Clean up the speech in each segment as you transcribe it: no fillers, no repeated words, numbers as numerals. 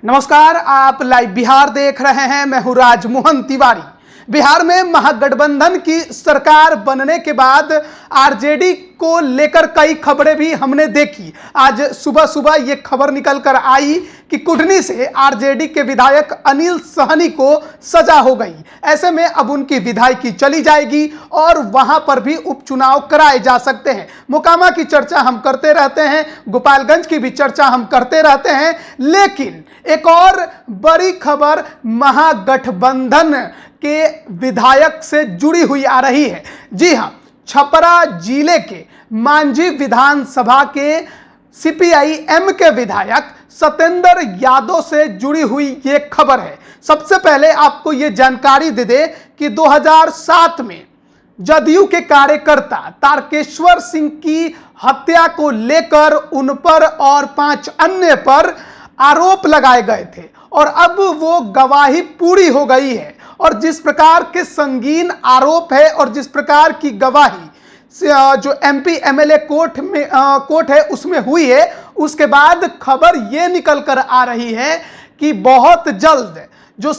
नमस्कार, आप लाइव बिहार देख रहे हैं। मैं हूं राजमोहन तिवारी। बिहार में महागठबंधन की सरकार बनने के बाद आरजेडी को लेकर कई खबरें भी हमने देखी। आज सुबह सुबह ये खबर निकल कर आई कि कुटनी से आरजेडी के विधायक अनिल सहनी को सजा हो गई। ऐसे में अब उनकी विधायकी चली जाएगी और वहां पर भी उपचुनाव कराए जा सकते हैं। मोकामा की चर्चा हम करते रहते हैं, गोपालगंज की भी चर्चा हम करते रहते हैं, लेकिन एक और बड़ी खबर महागठबंधन के विधायक से जुड़ी हुई आ रही है। जी हां, छपरा जिले के मांझी विधानसभा के सीपीआई-एम के विधायक सतेंद्र यादव से जुड़ी हुई ये खबर है। सबसे पहले आपको ये जानकारी दे दे कि 2007 में जदयू के कार्यकर्ता तारकेश्वर सिंह की हत्या को लेकर उन पर और 5 अन्य पर आरोप लगाए गए थे और अब वो गवाही पूरी हो गई है। और जिस प्रकार के संगीन आरोप है और जिस प्रकार की गवाही जो एमपी एमएलए कोर्ट है उसमें हुई है, उसके बाद खबर ये निकल कर आ रही है कि बहुत जल्द जो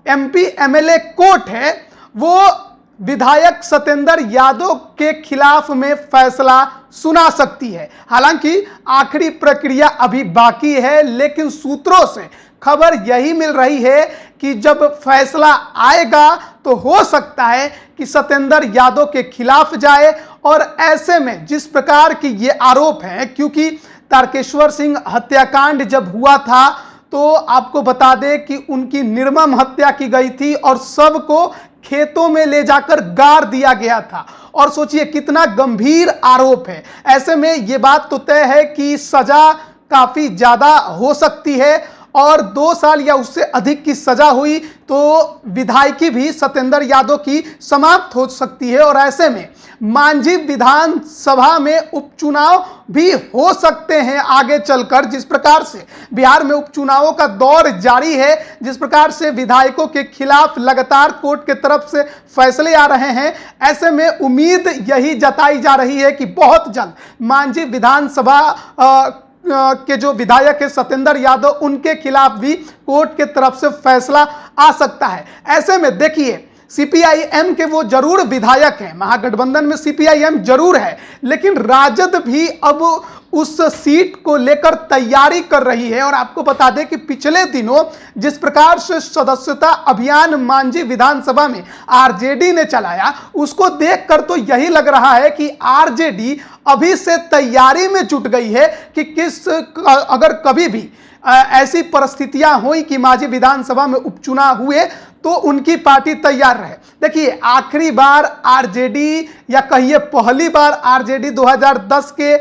एमपी एमएलए कोर्ट है वो विधायक सतेंद्र यादव के खिलाफ में फैसला सुना सकती है। हालांकि आखिरी प्रक्रिया अभी बाकी है, लेकिन सूत्रों से खबर यही मिल रही है कि जब फैसला आएगा तो हो सकता है कि सतेंद्र यादव के खिलाफ जाए। और ऐसे में जिस प्रकार की ये आरोप हैं, क्योंकि तारकेश्वर सिंह हत्याकांड जब हुआ था तो आपको बता दें कि उनकी निर्मम हत्या की गई थी और सबको खेतों में ले जाकर गाड़ दिया गया था। और सोचिए कितना गंभीर आरोप है। ऐसे में ये बात तो तय है कि सजा काफी ज्यादा हो सकती है और 2 साल या उससे अधिक की सजा हुई तो विधायकी भी सतेंद्र यादव की समाप्त हो सकती है। और ऐसे में मांझी विधानसभा में उपचुनाव भी हो सकते हैं आगे चलकर। जिस प्रकार से बिहार में उपचुनावों का दौर जारी है, जिस प्रकार से विधायकों के खिलाफ लगातार कोर्ट के तरफ से फैसले आ रहे हैं, ऐसे में उम्मीद यही जताई जा रही है कि बहुत जल्द मांझी विधानसभा के जो विधायक है सतेंद्र यादव, उनके खिलाफ भी कोर्ट के तरफ से फैसला आ सकता है। ऐसे में देखिए, सीपीआई-एम के वो जरूर विधायक हैं, महागठबंधन में सीपीआई-एम जरूर है, लेकिन राजद भी अब उस सीट को लेकर तैयारी कर रही है। और आपको बता दें कि पिछले दिनों जिस प्रकार से सदस्यता अभियान मांझी विधानसभा में आरजेडी ने चलाया, उसको देखकर तो यही लग रहा है कि आरजेडी अभी से तैयारी में जुट गई है कि अगर कभी भी ऐसी परिस्थितियां हुई कि मांझी विधानसभा में उपचुनाव हुए तो उनकी पार्टी तैयार रहे। देखिए, आखिरी बार आरजेडी या कहिए पहली बार आरजेडी 2010 के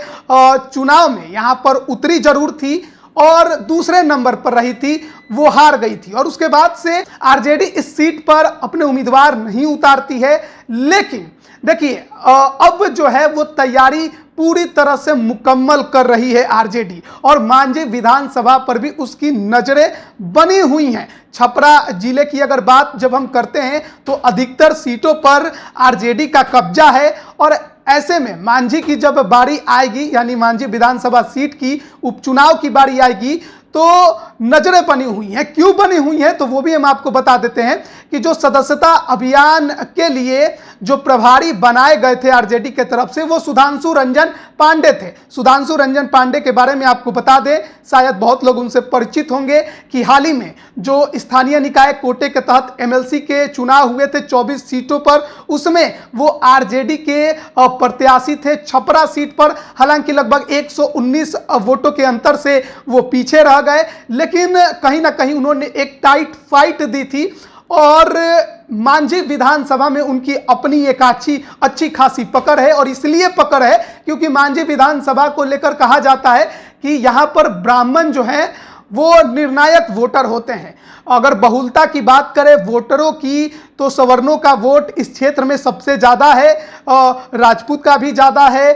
चुनाव में यहां पर उतरी जरूर थी और दूसरे नंबर पर रही थी, वो हार गई थी। और उसके बाद से आरजेडी इस सीट पर अपने उम्मीदवार नहीं उतारती है। लेकिन देखिए, अब जो है वो तैयारी पूरी तरह से मुकम्मल कर रही है आरजेडी और मांझी विधानसभा पर भी उसकी नजरें बनी हुई हैं। छपरा जिले की अगर बात जब हम करते हैं तो अधिकतर सीटों पर आरजेडी का कब्जा है। और ऐसे में मांझी की जब बारी आएगी, यानी मांझी विधानसभा सीट की उपचुनाव की बारी आएगी, तो नजरें बनी हुई हैं। क्यों बनी हुई हैं तो वो भी हम आपको बता देते हैं कि जो सदस्यता अभियान के लिए जो प्रभारी बनाए गए थे आरजेडी के तरफ से, वो सुधांशु रंजन पांडे थे। सुधांशु रंजन पांडे के बारे में आपको बता दें, शायद बहुत लोग उनसे परिचित होंगे कि हाल ही में जो स्थानीय निकाय कोटे के तहत एमएलसी के चुनाव हुए थे 24 सीटों पर, उसमें वो आरजेडी के प्रत्याशी थे। छपरा सीट पर हालांकि लगभग 119 वोटों के अंतर से वो पीछे रह गए, लेकिन कहीं ना कहीं उन्होंने एक टाइट फाइट दी थी और मांझी विधानसभा में उनकी अपनी एक अच्छी खासी पकड़ है। और इसलिए पकड़ है क्योंकि मांझी विधानसभा को लेकर कहा जाता है कि यहां पर ब्राह्मण जो हैं वो निर्णायक वोटर होते हैं। अगर बहुलता की बात करें वोटरों की तो सवर्णों का वोट इस क्षेत्र में सबसे ज़्यादा है, राजपूत का भी ज़्यादा है,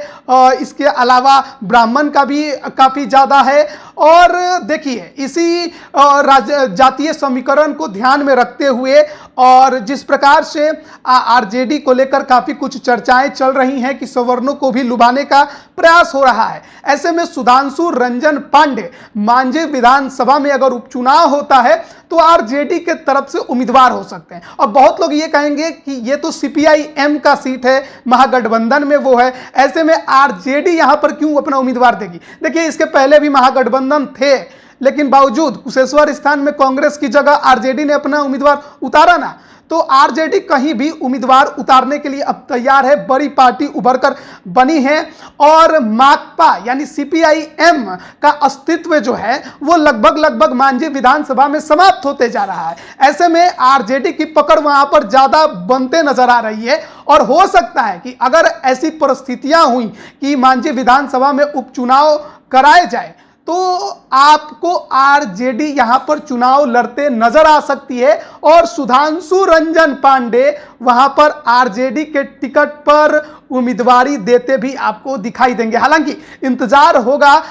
इसके अलावा ब्राह्मण का भी काफ़ी ज़्यादा है। और देखिए, इसी जातीय समीकरण को ध्यान में रखते हुए और जिस प्रकार से आरजेडी को लेकर काफी कुछ चर्चाएं चल रही हैं कि सवर्णों को भी लुभाने का प्रयास हो रहा है, ऐसे में सुधांशु रंजन पांडे मांझी विधानसभा में अगर उपचुनाव होता है तो आरजेडी के तरफ से उम्मीदवार हो सकते हैं। और बहुत लोग ये कहेंगे कि ये तो सीपीआई-एम का सीट है, महागठबंधन में वो है, ऐसे में आरजेडी यहां पर क्यों अपना उम्मीदवार देगी। देखिए, इसके पहले भी महागठबंधन थे, लेकिन बावजूद कुशेश्वर स्थान में कांग्रेस की जगह आरजेडी ने अपना उम्मीदवार उतारा ना, तो आरजेडी कहीं भी उम्मीदवार उतारने के लिए अब तैयार है। बड़ी पार्टी उभरकर बनी है और माकपा यानी सीपीआई-एम का अस्तित्व जो है वो लगभग मांझी विधानसभा में समाप्त होते जा रहा है। ऐसे में आरजेडी की पकड़ वहां पर ज्यादा बनते नजर आ रही है और हो सकता है कि अगर ऐसी परिस्थितियां हुई कि मांझी विधानसभा में उपचुनाव कराए जाए तो आपको आरजेडी यहां पर चुनाव लड़ते नजर आ सकती है और सुधांशु रंजन पांडे वहां पर आरजेडी के टिकट पर उम्मीदवारी देते भी आपको दिखाई देंगे। हालांकि इंतजार होगा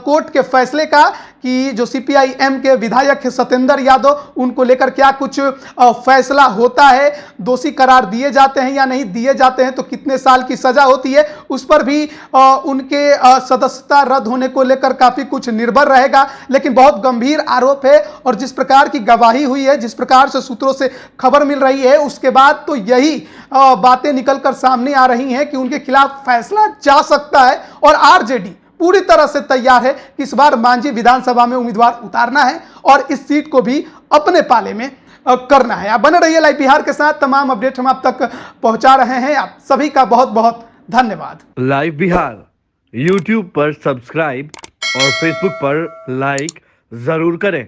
कोर्ट के फैसले का कि जो सीपीआई-एम के विधायक है सत्येंद्र यादव, उनको लेकर क्या कुछ फैसला होता है, दोषी करार दिए जाते हैं या नहीं दिए जाते हैं, तो कितने साल की सजा होती है, उस पर भी उनके सदस्यता रद्द होने को लेकर काफी कुछ निर्भर रहेगा। लेकिन बहुत गंभीर आरोप है और जिस प्रकार की गवाही हुई है, जिस प्रकार से सूत्रों से खबर मिल रही है, उसके बाद तो यही बातें निकलकर सामने आ रही हैं कि उनके खिलाफ फैसला जा सकता है और आरजेडी पूरी तरह से तैयार है कि इस बार मांझी विधानसभा में उम्मीदवार उतारना है और इस सीट को भी अपने पाले में करना है। आप बने रहिए लाइव बिहार के साथ, तमाम अपडेट हम आप तक पहुंचा रहे हैं। आप सभी का बहुत बहुत धन्यवाद। लाइव बिहार यूट्यूब पर सब्सक्राइब और फेसबुक पर लाइक जरूर करें।